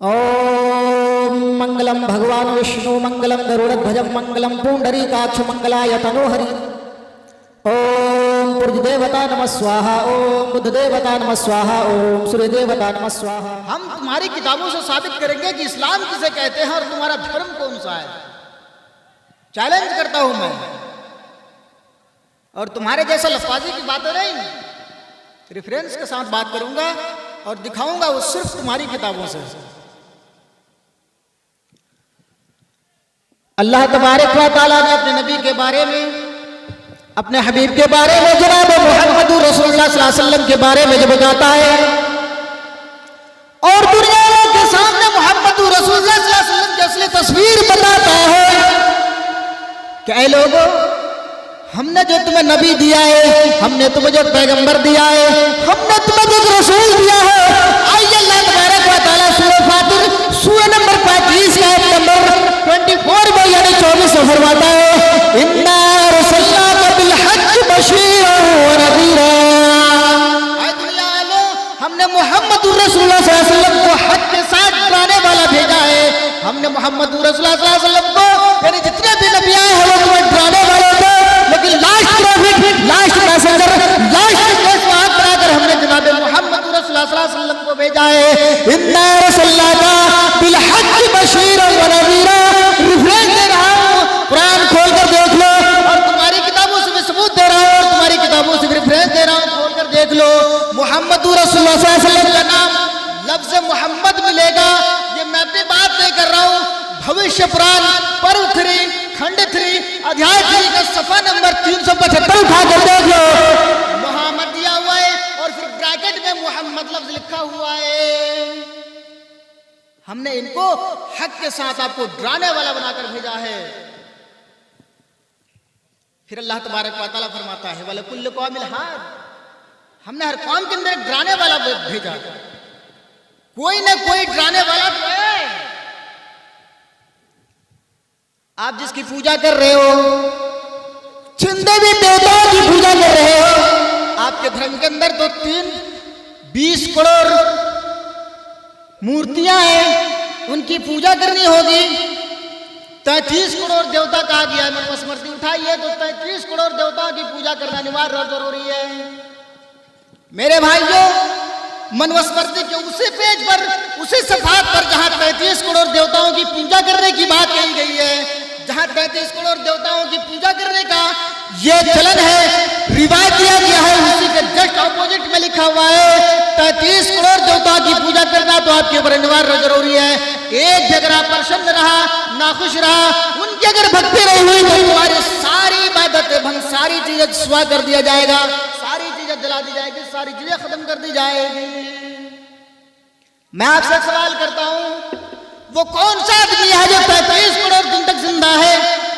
ओम मंगलम भगवान विष्णु मंगलम गरुड़ध्वजम मंगलम पुंडरीकाक्ष मंगलाय तनोहरि। ओम पुरुष देवता नमः स्वाहा, ओम बुद्ध देवता नमः स्वाहा, ओम सूर्य देवता नमः स्वाहा। हम तुम्हारी किताबों से साबित करेंगे कि इस्लाम किसे कहते हैं और तुम्हारा धर्म कौन सा है। चैलेंज करता हूं मैं, और तुम्हारे जैसा लफाजी की बातें नहीं, रेफरेंस के साथ बात करूंगा और दिखाऊंगा वो सिर्फ तुम्हारी किताबों से। अल्लाह तबारक व तआला ने अपने नबी के बारे में, अपने हबीब के बारे में, जनाब मोहम्मद रसूलुल्लाह सल्लल्लाहु अलैहि वसल्लम के बारे में जब बताता है और दुनिया के सामने मोहम्मद रसूलुल्लाह सल्लल्लाहु अलैहि वसल्लम की असली तस्वीर बताता है कि ऐ लोगों, हमने जो तुम्हें नबी दिया है, हमने तुम्हें जो पैगंबर दिया है, हमने तुम्हें जो रसूल दिया है, आइए अल्लाह तबारक व तआला सूरह फातिर सूरह नंबर 35 का आयत नंबर 24 में यानी 24 में फरमाता है, इन्ना रसलनाका बिल हक बशीरन व नज़ीरा। ऐ दुनिया वालों, हमने मोहम्मद रसूलुल्लाह सल्लल्लाहु अलैहि वसल्लम को हक के साथ डराने वाला भेजा है। हमने मोहम्मद रसूलुल्लाह सल्लल्लाहु अलैहि वसल्लम को, यानी जितने भी नबी आए हैं वो तुम्हें डराने वाले थे, लेकिन last profit, last passenger, last case वहां कराकर हमने जनाब मोहम्मद रसूलुल्लाह सल्लल्लाहु अलैहि वसल्लम को भेजा है। इन्ना रसलनाका बिल हक बशीरन व नज़ीरा। रिफरेंस दे रहा हूं, कुरान खोल कर देख लो, और तुम्हारी किताबों से भी सबूत दे रहा हूं, और तुम्हारी किताबों से भी रेफरेंस दे रहा हूं, खोल कर देख लो। मोहम्मद रसूलुल्लाह सल्लल्लाहु अलैहि वसल्लम का नाम लफ्ज मोहम्मद मिलेगा, ये मैं भी बात नहीं कर रहा हूं। भविष्य पुराण पर्व 3 खंड 3 अध्याय 3 का सफा नंबर 375 उठा कर देख लो, मोहम्मद दिया हुआ है और फिर ब्रैकेट में मोहम्मद लफ्ज लिखा हुआ है। हमने इनको हक के साथ आपको डराने वाला बनाकर भेजा है। फिर अल्लाह तबारक व तआला फरमाता है, वला कुल्लु कौमिल हाद, हमने हर कौम के अंदर डराने वाला भेजा, कोई ना कोई डराने वाला तो है। आप जिसकी पूजा कर रहे हो, छिंदे भी देवताओं की पूजा कर रहे हो, आपके धर्म के अंदर तो 20 करोड़ मूर्तियां हैं, उनकी पूजा करनी होगी। 33 करोड़ देवता कहा गया है, मनुस्मृति उठाइए तो 33 करोड़ देवताओं की पूजा करना अनिवार्य और जरूरी है। मेरे भाइयों, मनुस्मृति के उसी पेज पर, उसी सफात पर जहां 33 करोड़ देवताओं की पूजा करने की बात कही गई है, जहां 33 करोड़ देवताओं की पूजा करने का ये चलन है, रिवायत दिया गया है, उसी के जस्ट ऑपोजिट में लिखा हुआ है 33 करोड़ देवताओं की पूजा करना तो आपके ऊपर अनिवार्य जरूरी है। एक भी अगर आप प्रसन्न रहा, नाखुश रहा, उनकी अगर भक्ति नहीं हुई तो तुम्हारी सारी इबादतें भंग, सारी चीजें सुआ कर दिया जाएगा, सारी चीजें जला दी जाएगी, सारी चीजें खत्म कर दी जाएगी। मैं आपसे सवाल करता हूं, वो कौन सा आदमी है जो 33 करोड़ दिन तक जिंदा है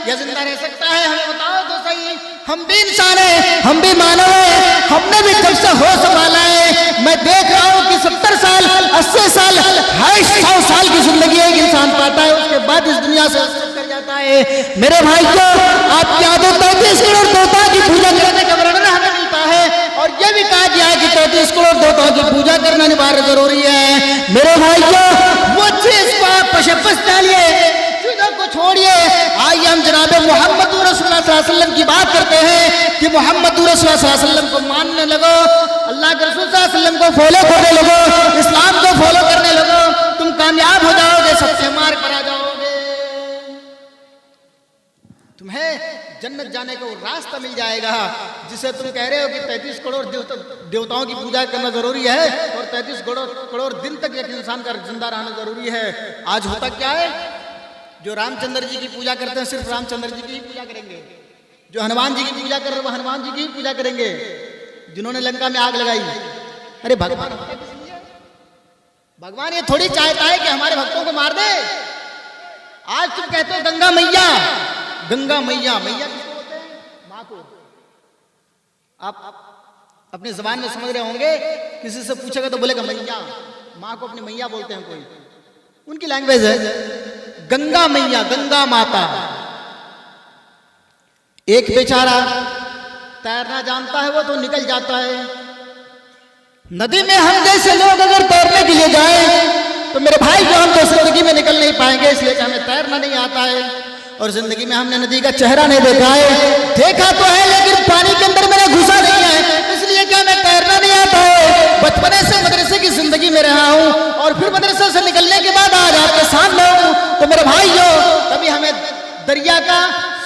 या जिंदा रह सकता है? हमें बताओ तो सही। हम भी इंसान हैं, हम भी मानव हैं, हमने भी जब से होश संभाला है, मैं देख रहा हूं कि 70 साल 80 साल 100 साल की जिंदगी एक इंसान पाता है, उसके बाद इस दुनिया से कर जाता है। मेरे भाइयों, आपकी आदत 33 करोड़ देवता की पूजा करने का वर्णन हमें मिलता है, और यह भी कहा गया है कि 33 करोड़ देवताओं की पूजा करना अनिवार्य जरूरी है। मेरे भाइयों, वो चीज को आप पशपस डालिए, चीजों को छोड़िए। आइए हम जनाब मोहम्मद रसूलुल्लाह सल्लल्लाहु अलैहि वसल्लम की बात करते हैं कि मोहम्मद रसूलुल्लाह सल्लल्लाहु अलैहि वसल्लम को मानने लगो, अल्लाह के रसूल सल्लल्लाहु अलैहि वसल्लम को फॉलो करने लगो, इस्लाम को फॉलो करने लगो, तुम कामयाब हो जाओगे, सबसे मार पर आ जाओगे, तुम्हें जन्नत जाने का वो रास्ता मिल जाएगा जिसे तुम कह रहे हो कि 33 करोड़ देवताओं की पूजा करना जरूरी है और 33 करोड़ दिन तक एक इंसान का जिंदा रहना जरूरी है। आज होता क्या है, जो रामचंद्र जी की पूजा करते हैं सिर्फ रामचंद्र जी की ही पूजा करेंगे, जो हनुमान जी की पूजा कर रहे हैं वो हनुमान जी की ही पूजा करेंगे, जिन्होंने लंका में आग लगाई। अरे भगवान, भगवान ये थोड़ी चाहता है कि हमारे भक्तों को मार दे। आज तुम कहते हो गंगा मैया, गंगा मैया, मैया किसको बोलते हैं? माँ को। आप अपने जबान में समझ रहे होंगे, किसी से पूछेगा तो बोलेगा मैया, माँ को अपनी मैया बोलते हैं, कोई उनकी लैंग्वेज है गंगा मैया, गंगा माता। एक बेचारा तैरना जानता है, वो तो निकल जाता है, नदी में हम जैसे लोग अगर तैरने के लिए जाए तो मेरे भाई जो हम तो जिंदगी में निकल नहीं पाएंगे, इसलिए कि हमें तैरना नहीं आता है और जिंदगी में हमने नदी का चेहरा नहीं देखा है। देखा तो है लेकिन पानी के अंदर मैंने घुसा नहीं है, इसलिए कि हमें तैरना नहीं आता है। बचपने से मदरसे की जिंदगी में रहा हूँ और फिर मदरसे से निकलने के बाद आज आपके सामने हूँ। तो मेरे भाइयों, कभी हमें दरिया का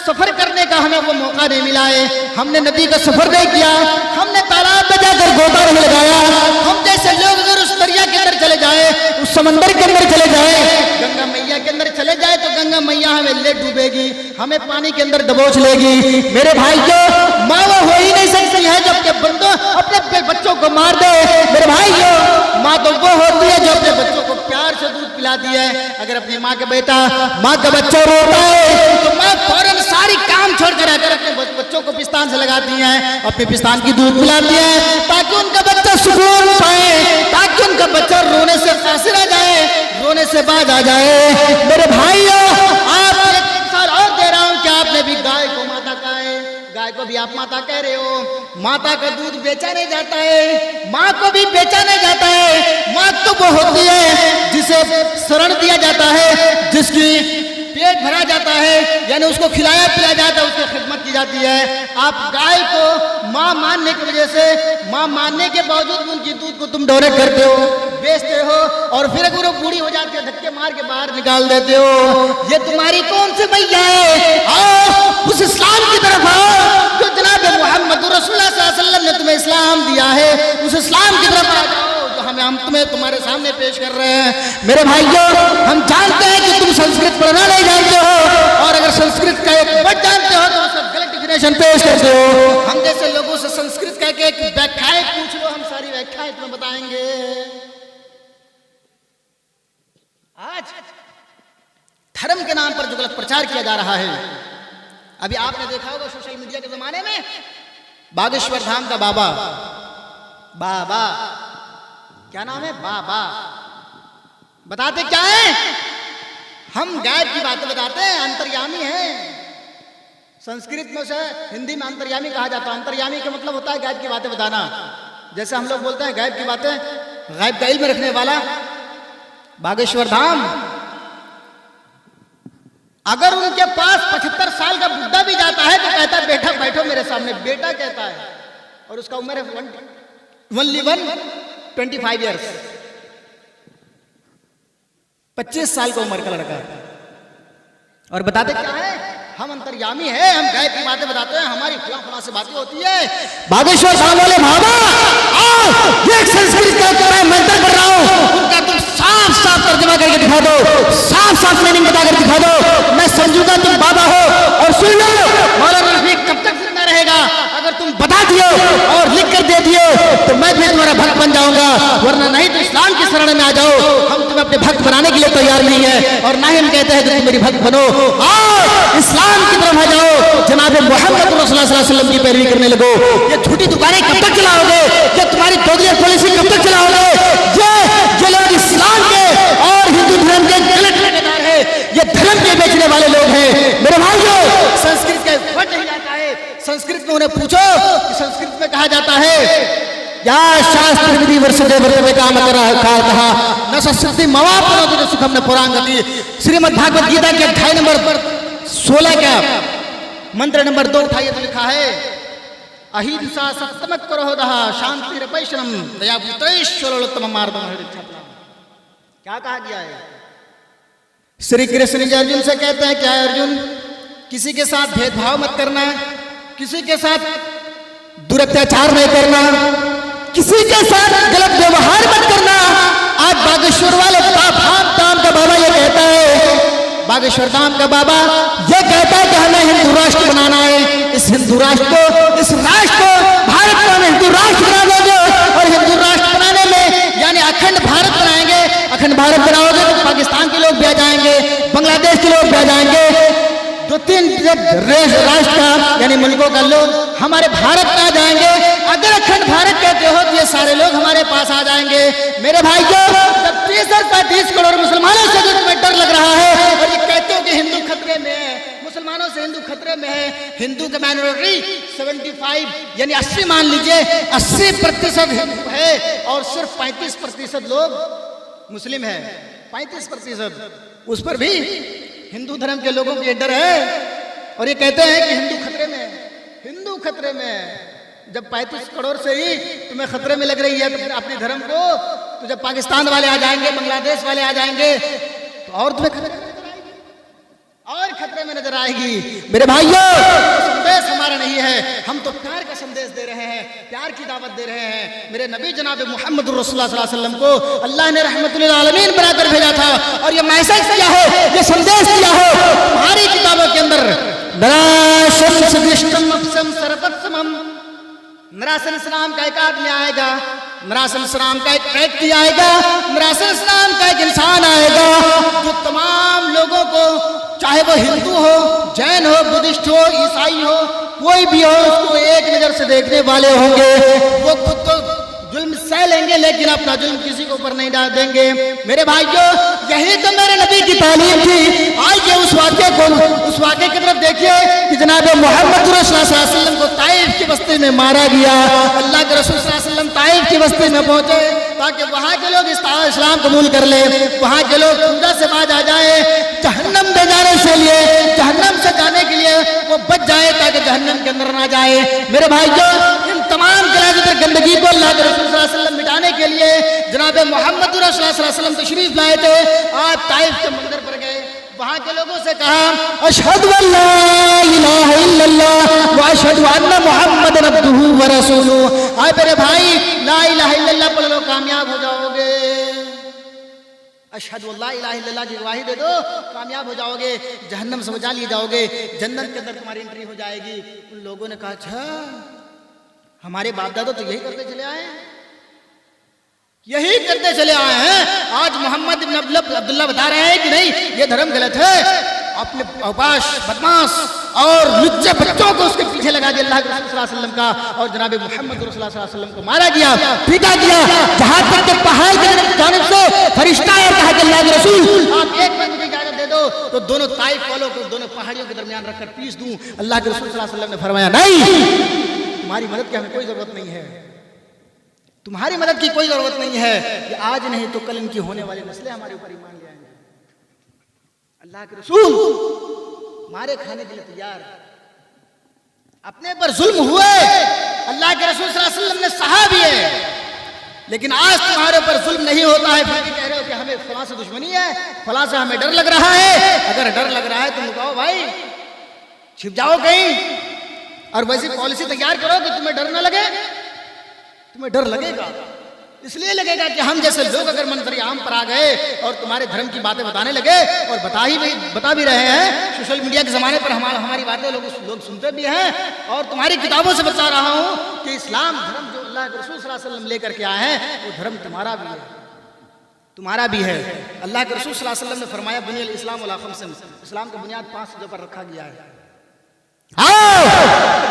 सफर करने का हमें वो मौका नहीं मिला है, हमने नदी का सफर नहीं किया, हमने तालाब में जाकर गोता नहीं लगाया। हम जैसे लोग अगर उस दरिया के अंदर चले जाए, उस समंदर के अंदर चले जाए, गंगा मैया के अंदर चले जाए तो गंगा मैया हमें ले डूबेगी, हमें पानी के अंदर दबोच लेगी। मेरे भाइयों, माँ वो हो ही नहीं सकती है जो अपने बंदों अपने बच्चों को मार दे। मेरे भाइयों, माँ तो वो होती है जो अपने बच्चों को प्यार से दूध पिलाती है। अगर अपनी माँ का बेटा, माँ का बच्चा रोता है तो माँ फौरन सारी काम छोड़कर आकर अपने बच्चों को पिस्तान से लगाती हैं, अपने पिस्तान की दूध पिलाती हैं ताकि उनका बच्चा सुकून पाए, ताकि उनका बच्चा रोने से कासिर आ जाए, रोने से बाज आ जाए। मेरे भाइयों, आप एक मिसाल और दे रहा हूं कि आपने भी गाय को माता कहा है, गाय को भी आप माता कह रहे हो। माता का दूध बेचा नहीं जाता है, माँ को भी बेचा नहीं जाता है। माँ तो वो होती है जिसे शरण दिया जाता है, जिसकी पेट भरा जाता है, यानी उसको खिलाया पिलाया जाता है, उसकी खिदमत की जाती है। आप गाय को माँ मानने की वजह से, माँ मानने के बावजूद उनकी दूध को तुम डोनेट करते हो, बेचते हो और फिर अगर वो बूढ़ी हो जाती है धक्के मार के बाहर निकाल देते हो। ये तुम्हारी कौन सी मैया है? आओ उस इस्लाम की तरफ आओ जो जनाब मोहम्मद रसूलुल्लाह सल्लल्लाहु अलैहि वसल्लम ने तुम्हें इस्लाम दिया है। उस इस्लाम की तरफ आ जाओ जो हम तुम्हें तुम्हारे सामने पेश कर रहे हैं। मेरे भाइयों, हम जानते हैं कि तुम संस्कृत पढ़ना नहीं जानते हो और अगर संस्कृत का एक वर्ड जानते हो तो उसका गलत डिफिनेशन पेश करते हो। हम जैसे लोगों से संस्कृत का एक व्याख्याएं पूछ लो, हम सारी व्याख्याएं तुम्हें बताएंगे। आज धर्म के नाम पर जो गलत प्रचार किया जा रहा है, अभी आपने देखा होगा सोशल मीडिया के जमाने में बागेश्वर धाम का बाबा क्या नाम है, बाबा बताते क्या है? हम गायब की बातें बताते हैं, अंतर्यामी हैं। संस्कृत में से हिंदी में अंतर्यामी कहा जाता है। अंतर्यामी का मतलब होता है गायब की बातें बताना। जैसे हम लोग बोलते हैं गायब की बातें, गायब का इल्म रखने वाला बागेश्वर धाम। अगर उनके पास 75 साल का बुढ़ा भी जाता है तो कहता है बेटा बैठो मेरे सामने, बेटा कहता है, और उसका उम्र है 25 ईयर्स, 25 साल का उम्र का लड़का, और बताते क्या है? हम अंतर्यामी है, हम गायब की बातें बताते हैं, हमारी फला से बातें होती है। बागेश्वर धाम वाले बाबा, आओ ये संस्कृत का मैं मंत्र कर रहा हूं, उनका तुम साफ साफ तर्जुमा करके दिखा दो, साफ साफ मीनिंग बताकर दिखा दो। मैं समझूंगा तुम बाबा हो। और सुन लो, मौलाना रफीक कब तक जिंदा रहेगा? अगर तुम बता दियो और लिख कर दे दियो तो मैं भी तुम्हारा भक्त बन जाऊंगा, वरना नहीं तो इस्लाम की शरण में आ जाओ। हम तुम्हें अपने भक्त बनाने के लिए तैयार नहीं है और ना ही हम कहते हैं कि तुम मेरी भक्त बनो। आओ इस्लाम की तरफ आ जाओ, जनाब मोहम्मद रसूलुल्लाह सल्लल्लाहु अलैहि वसल्लम की पैरवी करने लगो। ये झूठी दुकानें कब तक चलाओगे? ये तुम्हारी दोगली पॉलिसी कब तक चलाओगे? जो लोग इस्लाम के और हिंदू धर्म के गलत ठेकेदार है, ये धर्म के बेचने वाले लोग हैं। मेरे भाइयों, संस्कृत का वर्ड नहीं आता है। संस्कृत में उन्हें पूछो कि संस्कृत में कहा जाता है या शास्त्र विधि वर्षदे वर्तवे काम कहा न सस्ति मवापनोति सुखम न पुरांगति। श्रीमद् भागवत गीता के अध्याय नंबर 16 का मंत्र नंबर 2 उठाइए तो लिखा है अहिंसा सत्यम करोधः शांतिरपैशनम दया भूतेश्वरोत्तम मार्गम। क्या कहा गया है? श्री कृष्ण जी अर्जुन से कहते हैं क्या अर्जुन, किसी के साथ भेदभाव मत करना, किसी के साथ दुरत्याचार नहीं करना, किसी के साथ गलत व्यवहार मत करना। आज बागेश्वर वाले धाम का बाबा ये कहता है, बागेश्वर धाम का बाबा ये कहता है कि हमें हिंदू राष्ट्र बनाना है। इस हिंदू राष्ट्र को, इस राष्ट्र को, भारत को हमें हिंदू राष्ट्र बना दोगे और हिंदू राष्ट्र बनाने में यानी अखंड भारत बनाएंगे। अखंड भारत बनाओगे तो पाकिस्तान के लोग भी आ जाएंगे, बांग्लादेश के लोग भी आ जाएंगे, 2-3 राष्ट्र का यानी मुल्कों का लोग हमारे भारत में आ जाएंगे। अगर अखंड भारत कहते हो तो ये सारे लोग हमारे पास आ जाएंगे। मेरे भाइयों, जब 30 करोड़ मुसलमानों से तुम्हें डर लग रहा है और ये कहते हो कि हिंदू खतरे में है, मुसलमानों से हिंदू खतरे में है, हिंदू का माइनॉरिटी 75 यानी 80 मान लीजिए, 80% हिंदू है और सिर्फ 35% लोग मुस्लिम है। 35%, उस पर भी हिंदू धर्म के लोगों की डर है और ये कहते हैं कि हिंदू खतरे में है, हिंदू खतरे में है। जब 35 करोड़ से ही तुम्हें खतरे में लग रही है तो अपने धर्म को, तो जब पाकिस्तान वाले आ जाएंगे, बांग्लादेश वाले आ जाएंगे तो और तुम्हें खतरे में नजर आएगी, और खतरे में नजर आएगी। मेरे भाइयों, संदेश हमारा नहीं है, हम तो प्यार का संदेश दे रहे हैं, प्यार की दावत दे रहे हैं। मेरे नबी जनाब मोहम्मद रसूलुल्लाह सल्लल्लाहु अलैहि वसल्लम को अल्लाह ने रहमतुल लिल आलमीन बनाकर भेजा था और ये मैसेज दिया है, ये संदेश दिया है तुम्हारी किताबों के अंदर। नरासन इस्लाम का एक आदमी आएगा, नरासन इस्लाम का एक व्यक्ति आएगा, नरासन इस्लाम का एक इंसान आएगा जो तमाम लोगों को, चाहे वो हिंदू हो, जैन हो, बुद्धिस्ट हो, ईसाई हो, कोई भी हो, उसको एक नजर से देखने वाले होंगे। वो खुद तो जुल्म सह लेंगे लेकिन अपना जुल्म किसी के ऊपर नहीं डाल देंगे। मेरे भाइयों, यही तो मेरे नबी की तालीम थी। आइए उस वाक़े की तरफ देखिए कि जनाब मोहम्मद रसूलुल्लाह सल्लल्लाहु अलैहि वसल्लम को ताइफ की बस्ती में मारा गया। अल्लाह के रसूल सल्लल्लाहु अलैहि वसल्लम ताइफ की बस्ती में पहुंचे ताकि वहां के लोग इस्लाम कबूल कर ले, वहां के लोग पूजा से बाज आ जाए, जहन्नम में जाने से लिए, जहन्नम से जाने के लिए वो बच जाए ताकि जहन्नम के अंदर ना जाए। मेरे भाइयों, इन तमाम गंदगी को अल्लाह के रसूल सल्लल्लाहु अलैहि वसल्लम मिटाने के लिए जनाब मोहम्मद रसूलुल्लाह सल्लल्लाहु अलैहि वसल्लम तशरीफ लाए थे। आप ताइफ के मंदिर पर गए, वहां के लोगों से कहा अशहदु अल्ला इलाहा इल्लल्लाह व अशहदु अन्ना मुहम्मदन अब्दुहु व रसूलुहु। आए मेरे भाई, ला इलाहा इल्लल्लाह पढ़ लो, कामयाब हो जाओगे। अशहदु अल्ला इलाहा इल्लल्लाह की गवाही दे दो, कामयाब हो जाओगे, जहन्नम से बचा लिए जाओगे, जन्नत के अंदर तुम्हारी एंट्री हो जाएगी। उन लोगों ने कहा अच्छा, हमारे बाप दादा तो यही करते चले आए हैं, यही करते चले आए हैं। आज मोहम्मद इब्न अब्दुल्लाह बता रहे हैं कि नहीं, ये धर्म गलत है। अपने औपाश, बदमाश और लुच्चे बच्चों को उसके पीछे लगा दिया अल्लाह के रसूल सल्लल्लाहु अलैहि वसल्लम का, और जनाब मोहम्मद रसूलुल्लाह सल्लल्लाहु अलैहि वसल्लम को मारा गया, पीटा गया। जहां तक के पहाड़ की जानिब से फरिश्ता आया, कहा कि अल्लाह के रसूल आप एक बार मुझे इजाजत दे दो तो दोनों ताइफ वालों को दोनों पहाड़ियों के दरमियान रखकर पीस दूं। अल्लाह के रसूल सल्लल्लाहु अलैहि वसल्लम ने फरमाया नहीं, तुम्हारी मदद की हमें कोई जरूरत नहीं है, तुम्हारी मदद की कोई जरूरत नहीं है। कि आज नहीं तो कल इनकी होने वाली नस्लें हमारे ऊपर ईमान ले आएंगे। अल्लाह के रसूल मारे खाने के लिए तैयार, अपने पर जुल्म हुए, अल्लाह के रसूल सल्लल्लाहु अलैहि वसल्लम ने सहा भी है, लेकिन आज तुम्हारे ऊपर जुल्म नहीं होता है, फिर भी कह रहे हो कि हमें फलां से दुश्मनी है, फलां से हमें डर लग रहा है। अगर डर लग रहा है तो लुकाओ भाई, छिप जाओ कहीं, और वैसी पॉलिसी तैयार करो कि तुम्हें डर ना लगे। तुम्हें डर लगेगा, इसलिए लगेगा कि हम जैसे लोग अगर मंजर आम पर आ गए और तुम्हारे धर्म की बातें बताने लगे, और बता भी रहे हैं, सोशल मीडिया के जमाने पर हमारी बातें लोग सुनते भी हैं, और तुम्हारी किताबों से बता रहा हूं कि इस्लाम धर्म जो अल्लाह के रसूल सल्लल्लाहु अलैहि वसल्लम लेकर के आए हैं, वो धर्म तुम्हारा भी है, तुम्हारा भी है। अल्लाह के रसूल सल्लल्लाहु अलैहि वसल्लम ने फरमाया बुनियल इस्लाम अला खम्सिन, इस्लाम की बुनियाद 5 चीजों पर रखा गया है।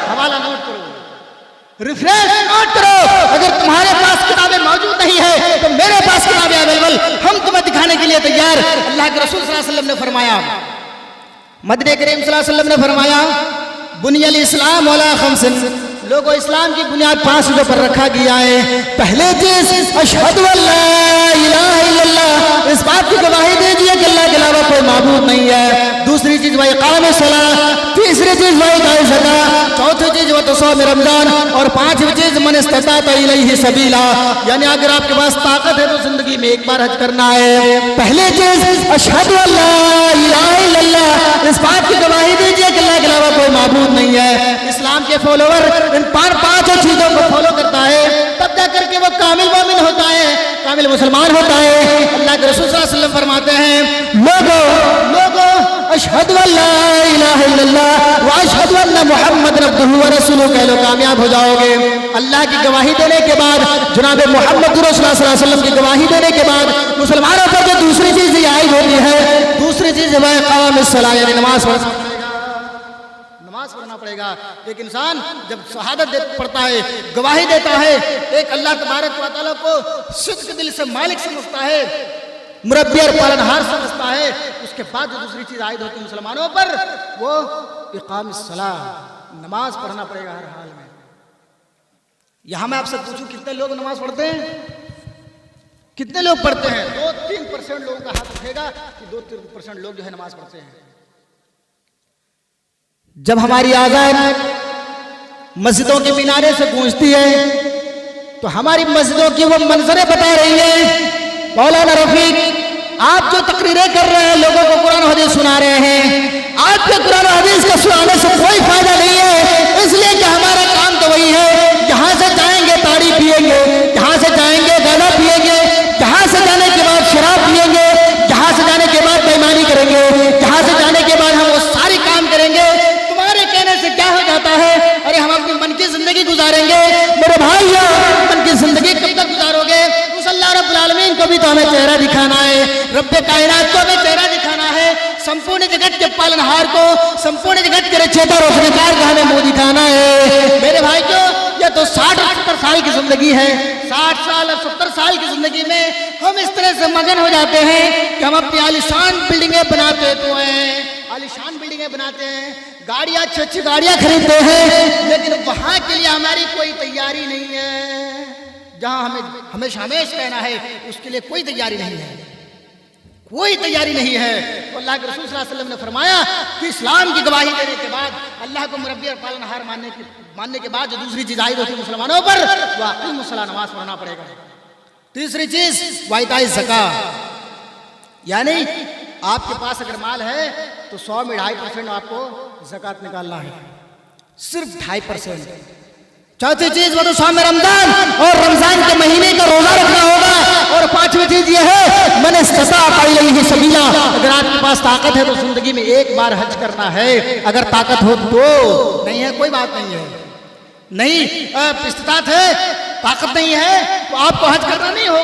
हवाला नोट करो, रिफ्रेश नोट करो। अगर तुम्हारे पास किताबें मौजूद नहीं है तो मेरे पास किताबें अवेलेबल, हम तुम्हें दिखाने के लिए तैयार। अल्लाह के रसूल सल्लल्लाहु अलैहि वसल्लम ने फरमाया, मदनी करीम सल्लल्लाहु अलैहि वसल्लम ने फरमाया बुनियल इस्लाम अला खम्सिन, लोगों इस्लाम की बुनियाद 5 चीजों पर रखा गया है। पहले चीज अशहदु अल्ला इलाहा इल्लल्लाह, इस बात की गवाही दीजिए कि अल्लाह के अलावा कोई माबूद नहीं है। दूसरी चीज व इकामत सलात, तीसरी चीज व इताअत ज़कात, चौथी चीज व तसौम रमजान, और 5वीं चीज मन इस्तताअ इलैहि सबीला, यानी अगर आपके पास ताकत है तो जिंदगी में एक बार हज करना है। पहले चीज अशहदु अल्ला इलाहा इल्लल्लाह, इस बात की गवाही दीजिए कि अल्लाह के अलावा कोई माबूद नहीं है। इस्लाम के फॉलोवर इन 5 चीजों को फॉलो करता है, तब जाकर के वो कामिल मोमिन होता है, कामिल मुसलमान होता है। अल्लाह के रसूल सल्लल्लाहु अलैहि वसल्लम फरमाते हैं लोगों अशहदु अल्ला इलाहा इल्लल्लाह व अशहदु अन्ना मुहम्मदन अब्दुहु व रसूलुहु कह लो, कामयाब हो जाओगे। अल्लाह की गवाही देने के बाद, जनाब मोहम्मद रसूलुल्लाह सल्लल्लाहु अलैहि वसल्लम की गवाही देने के बाद मुसलमानों पर जो दूसरी चीज आयद होती है, दूसरी चीज वह इकामत सलात, यानी नमाज पढ़ना पड़ेगा। एक इंसान जब शहादत पढ़ता है, गवाही देता है, एक अल्लाह तबारक व तआला को सिद्क दिल से मालिक समझता है, मुरब्बी और पालनहार समझता है, उसके बाद जो दूसरी चीज आयद होती है मुसलमानों पर, वो इकामत सलात, नमाज पढ़ना पड़ेगा हर हाल में। यहां मैं आपसे पूछूं कितने लोग नमाज पढ़ते हैं? कितने लोग पढ़ते हैं? 2-3% लोगों का हाथ उठेगा कि 2-3% लोग जो है नमाज पढ़ते हैं। जब हमारी आजान मस्जिदों के मीनारे से गूंजती है तो हमारी मस्जिदों की वो मंजरें बता रही है। मौलाना रफीक, आप जो तकरीरें कर रहे हैं, लोगों को कुरान हदीस सुना रहे हैं, आपके कुरान हदीस का सुनाने से कोई फायदा नहीं है, इसलिए कि हमारा काम तो वही है, जहां से जाएंगे ताड़ी पिएंगे, जहां से जाएंगे गाना पिएंगे, जहां से जाने के बाद शराब पिएंगे, जहां से जाने के बाद बेईमानी करेंगे, जहां से जाने के बाद हम वो सारी काम करेंगे। तुम्हारे कहने से क्या हो जाता है? अरे हम अपनी मन की जिंदगी गुजारेंगे। मेरे भाइयों, मन की जिंदगी कब तक गुजारोगे? उस अल्लाह रब्बुल आलमीन को भी तो हमें चेहरा दिखाना है, रब्बे कायनात को हमें चेहरा दिखाना है, संपूर्ण जगत के पालनहार को, संपूर्ण जगत के रचयिता रोशनकार को हमें मुंह दिखाना है। मेरे भाइयों, ये तो 60 और 70 साल की जिंदगी है। 60 साल और 70 साल की जिंदगी में हम इस तरह से मगन हो जाते हैं कि हम अपनी आलीशान बिल्डिंगें बनाते तो हैं, आलीशान बिल्डिंगें बनाते हैं, गाड़ियां अच्छी गाड़ियां खरीदते हैं, लेकिन वहां के लिए हमारी कोई तैयारी नहीं है। जहां हमें हमेशा कहना है, उसके लिए कोई तैयारी नहीं है, कोई तैयारी नहीं है। तो अल्लाह के रसूल सल्लल्लाहु अलैहि वसल्लम ने फरमाया कि इस्लाम की गवाही देने के बाद, अल्लाह को मुरब्बी और पालनहार मानने के बाद जो दूसरी चीज आई होती है मुसलमानों पर, वह अक़ीमुस्सलाह, नमाज पढ़ना पड़ेगा। तीसरी चीज वाइताई ज़कात, यानी आपके पास अगर माल है तो 100 में 2.5% आपको ज़कात निकालना है, सिर्फ 2.5%। चौथी चीज वो तो शाम में रमजान और रमजान के महीने का रोजा रखना होगा। और पांचवी चीज ये है मन इस्तताअ इलैहि सबीला, अगर आपके पास ताकत है तो जिंदगी में एक बार हज करना है, अगर ताकत हो तो। नहीं है कोई बात नहीं है, नहीं इस्तिताअत है, ताकत नहीं है तो आपको हज करना नहीं होगा।